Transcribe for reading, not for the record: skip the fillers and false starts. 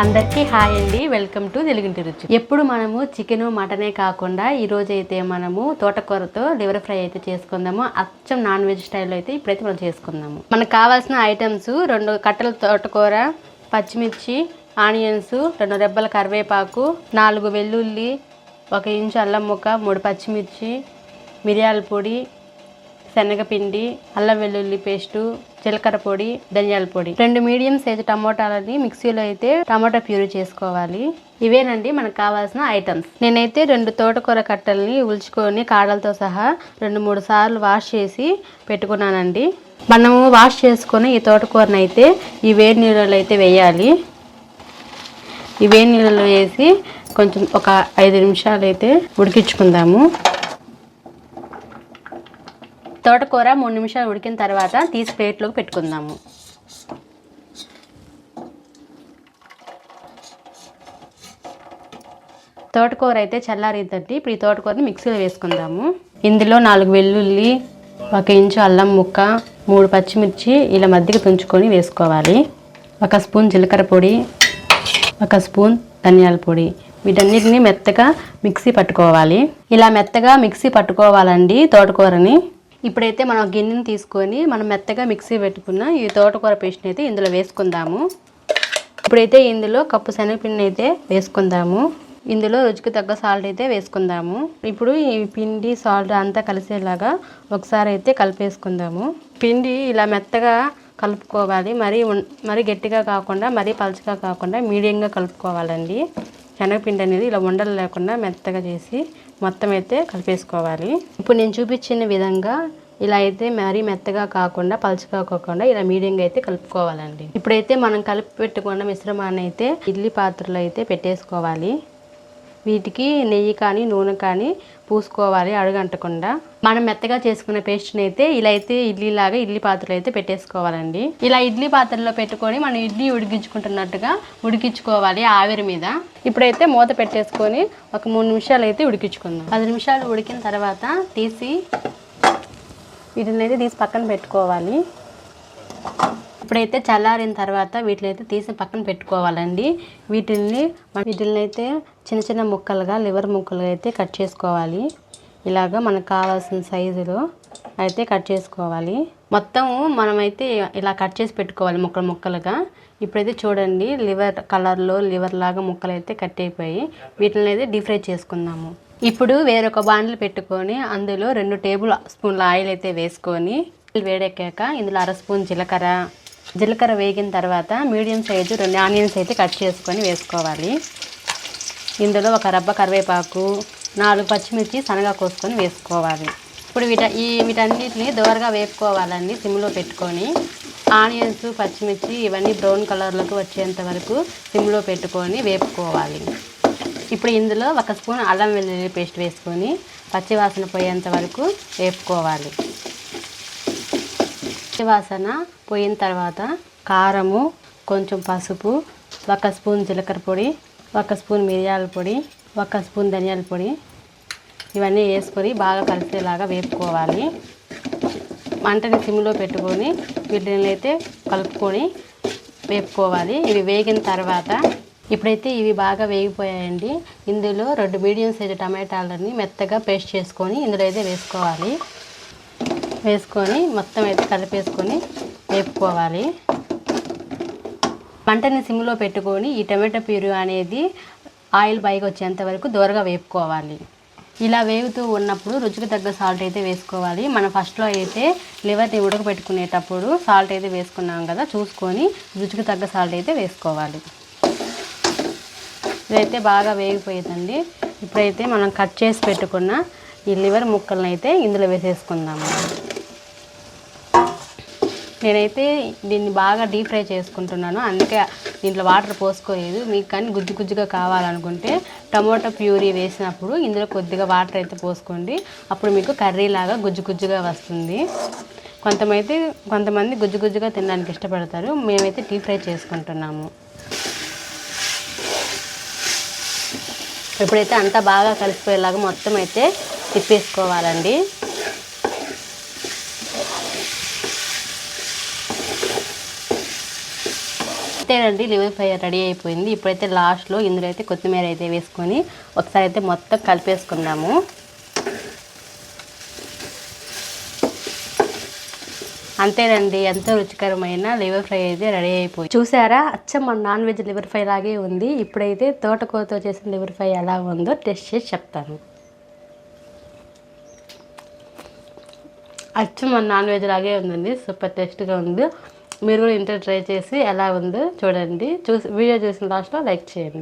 అందరికీ హాయ్ అండి, welcome to తెలుగింటి రుచి. ఎప్పుడు మనము చికెన్ మటనే కాకుండా ఈ రోజు అయితే మనము తోటకూరతో లివర్ ఫ్రై అయితే చేసుకుందాము. అచ్చం నాన్ వెజ్ స్టైల్లో అయితే ఇప్పుడైతే మనం చేసుకుందాము. మనకు కావాల్సిన ఐటమ్స్ 2 కట్టల తోటకూర, పచ్చిమిర్చి, ఆనియన్స్, 2 రెబ్బల కరివేపాకు, 4 వెల్లుల్లి, 1 ఇంచు అల్లం ముక్క, 3 పచ్చిమిర్చి, మిరియాల పొడి, శనగపిండి, అల్లం వెల్లుల్లి పేస్టు, జీలకర్ర పొడి, ధనియాల పొడి, 2 మీడియం సైజు టమోటాలని మిక్సీలో అయితే టమాటా ప్యూరీ చేసుకోవాలి. ఇవేనండి మనకు కావాల్సిన ఐటమ్స్. నేనైతే 2 తోటకూర కట్టల్ని ఉల్చుకొని కాడలతో సహా 2-3 సార్లు వాష్ చేసి పెట్టుకున్నానండి. మనము వాష్ చేసుకొని ఈ తోటకూరని అయితే ఈ వేడి నీళ్ళలో అయితే వేయాలి. ఈ వేడి నీళ్ళలో వేసి కొంచెం ఒక 5 నిమిషాలు అయితే ఉడికించుకుందాము. తోటకూర 3 నిమిషాలు ఉడికిన తర్వాత తీసి ప్లేట్లోకి పెట్టుకుందాము. తోటకూర అయితే చల్లారిందండి. ఇప్పుడు ఈ తోటకూరని మిక్సీలో వేసుకుందాము. ఇందులో 4 వెల్లుల్లి, 1 ఇంచు అల్లం ముక్క, 3 పచ్చిమిర్చి ఇలా మధ్యకి తుంచుకొని వేసుకోవాలి. 1 స్పూన్ జీలకర్ర పొడి, 1 స్పూన్ ధనియాల పొడి, వీటన్నిటిని మెత్తగా మిక్సీ పట్టుకోవాలి. ఇలా మెత్తగా మిక్సీ పట్టుకోవాలండి తోటకూరని. ఇప్పుడైతే మనం గిన్నెని తీసుకొని మనం మెత్తగా మిక్సీ పెట్టుకున్న ఈ తోటకూర పేస్ట్ని అయితే ఇందులో వేసుకుందాము. ఇప్పుడైతే ఇందులో కప్పు శనగపిండి అయితే వేసుకుందాము. ఇందులో రుచికి తగ్గ సాల్ట్ అయితే వేసుకుందాము. ఇప్పుడు ఈ పిండి సాల్ట్ అంతా కలిసేలాగా ఒకసారి అయితే కలిపేసుకుందాము. పిండి ఇలా మెత్తగా కలుపుకోవాలి. మరీ గట్టిగా కాకుండా మరీ పలచగా కాకుండా మీడియంగా కలుపుకోవాలండి. శనగపిండి అనేది ఇలా ఉండలు లేకుండా మెత్తగా చేసి మొత్తం అయితే కలిపేసుకోవాలి. ఇప్పుడు నేను చూపించిన విధంగా ఇలా అయితే మరీ మెత్తగా కాకుండా పలచగా కాకుండా ఇలా మీడియంగా అయితే కలుపుకోవాలండి. ఇప్పుడైతే మనం కలిపి పెట్టుకున్న మిశ్రమాన్ని అయితే ఇడ్లీ పాత్రలో అయితే పెట్టేసుకోవాలి. వీటికి నెయ్యి కానీ నూనె కానీ పూసుకోవాలి అడుగంటకుండా. మనం మెత్తగా చేసుకున్న పేస్ట్ని అయితే ఇలా అయితే ఇడ్లీ పాత్రలో అయితే పెట్టేసుకోవాలండి. ఇలా ఇడ్లీ పాత్రలో పెట్టుకొని మనం ఇడ్లీ ఉడికించుకుంటున్నట్టుగా ఉడికించుకోవాలి ఆవిరి మీద. ఇప్పుడైతే మూత పెట్టేసుకొని ఒక 3 నిమిషాలు అయితే ఉడికించుకుందాం. 10 నిమిషాలు ఉడికిన తర్వాత వీటిని అయితే తీసి పక్కన పెట్టుకోవాలి. ఇప్పుడైతే చల్లారిన తర్వాత వీటిని అయితే తీసి పక్కన పెట్టుకోవాలండి. వీటిని అయితే చిన్న చిన్న ముక్కలుగా లివర్ ముక్కలుగా అయితే కట్ చేసుకోవాలి. ఇలాగా మనకు కావాల్సిన సైజులో అయితే కట్ చేసుకోవాలి. మొత్తం మనమైతే ఇలా కట్ చేసి పెట్టుకోవాలి ముక్కలుగా. ఇప్పుడైతే చూడండి లివర్ కలర్లో లివర్ లాగా ముక్కలు అయితే కట్ అయిపోయి వీటిని అయితే డీప్ ఫ్రై చేసుకుందాము. ఇప్పుడు వేరొక బాండ్లు పెట్టుకొని అందులో 2 టేబుల్ స్పూన్ల ఆయిల్ అయితే వేసుకొని వేడెక్కాక ఇందులో 1/2 స్పూన్ జీలకర్ర వేగిన తర్వాత మీడియం సైజు 2 ఆనియన్స్ అయితే కట్ చేసుకొని వేసుకోవాలి. ఇందులో 1 రెబ్బ కరివేపాకు, 4 పచ్చిమిర్చి సన్నగా కోసుకొని వేసుకోవాలి. ఇప్పుడు వీటన్నిటిని దోరగా వేపుకోవాలండి సిమ్లో పెట్టుకొని. ఆనియన్స్, పచ్చిమిర్చి ఇవన్నీ బ్రౌన్ కలర్లోకి వచ్చేంత వరకు సిమ్లో పెట్టుకొని వేపుకోవాలి. ఇప్పుడు ఇందులో 1 స్పూన్ అల్లం వెల్లుల్లి పేస్ట్ వేసుకొని పచ్చివాసన పోయేంత వరకు వేపుకోవాలి. పచ్చివాసన పోయిన తర్వాత కారము, కొంచెం పసుపు, 1 స్పూన్ జీలకర్ర పొడి, 1 స్పూన్ మిరియాల పొడి, 1 స్పూన్ ధనియాల పొడి ఇవన్నీ వేసుకొని బాగా కలిసేలాగా వేపుకోవాలి. మంటని సిమ్లో పెట్టుకొని వీటిని అయితే కలుపుకొని వేపుకోవాలి. ఇవి వేగిన తర్వాత ఇప్పుడైతే ఇవి బాగా వేగిపోయాయండి. ఇందులో 2 మీడియం సైజు టమాటాలని మెత్తగా పేస్ట్ చేసుకొని ఇందులో అయితే వేసుకొని మొత్తం అయితే కలిపేసుకొని వేపుకోవాలి. మంటని సిమ్లో పెట్టుకొని ఈ టమాటా ప్యూరీ అనేది ఆయిల్ పైకి వచ్చేంత వరకు దూరగా వేపుకోవాలి. ఇలా వేగుతూ ఉన్నప్పుడు రుచికి తగ్గ సాల్ట్ అయితే వేసుకోవాలి. మనం ఫస్ట్లో అయితే లివర్ని ఉడకబెట్టుకునేటప్పుడు సాల్ట్ అయితే వేసుకున్నాం కదా, చూసుకొని రుచికి తగ్గ సాల్ట్ అయితే వేసుకోవాలి. ఇదైతే బాగా వేగిపోయిందండి. ఇప్పుడైతే మనం కట్ చేసి పెట్టుకున్న ఈ లివర్ ముక్కలను అయితే ఇందులో వేసేసుకుందాము. నేనైతే దీన్ని బాగా డీప్ ఫ్రై చేసుకుంటున్నాను, అందుకే దీంట్లో వాటర్ పోసుకోలేదు. మీకు కానీ గుజ్జుగా కావాలనుకుంటే టమోటా ప్యూరీ వేసినప్పుడు ఇందులో కొద్దిగా వాటర్ అయితే పోసుకోండి. అప్పుడు మీకు కర్రీలాగా గుజ్జుగా వస్తుంది. కొంతమంది గుజ్జుగా తినడానికి ఇష్టపడతారు. మేమైతే డీప్ ఫ్రై చేసుకుంటున్నాము. ఇప్పుడైతే అంతా బాగా కలిసిపోయేలాగా మొత్తం అయితే తిప్పేసుకోవాలండి. అంతేనండి, లివర్ ఫ్రై రెడీ అయిపోయింది. ఇప్పుడైతే లాస్ట్లో ఇందులో అయితే కొత్తిమీర అయితే వేసుకొని ఒకసారి అయితే మొత్తం కలిపేసుకుందాము. అంతేనండి, ఎంతో రుచికరమైన లివర్ ఫ్రై అయితే రెడీ అయిపోయింది. చూసారా, అచ్చం మన నాన్ వెజ్ లివర్ ఫ్రై లాగే ఉంది. ఇప్పుడైతే తోటకూరతో చేసిన లివర్ ఫ్రై ఎలా ఉందో టెస్ట్ చేసి చెప్తాను. అచ్చం మన నాన్ వెజ్ లాగే ఉందండి, సూపర్ టేస్ట్గా ఉంది. మీరు కూడా ఇంట్లో ట్రై చేసి ఎలా ఉందో చూడండి. వీడియో చూసిన లాస్ట్లో లైక్ చేయండి.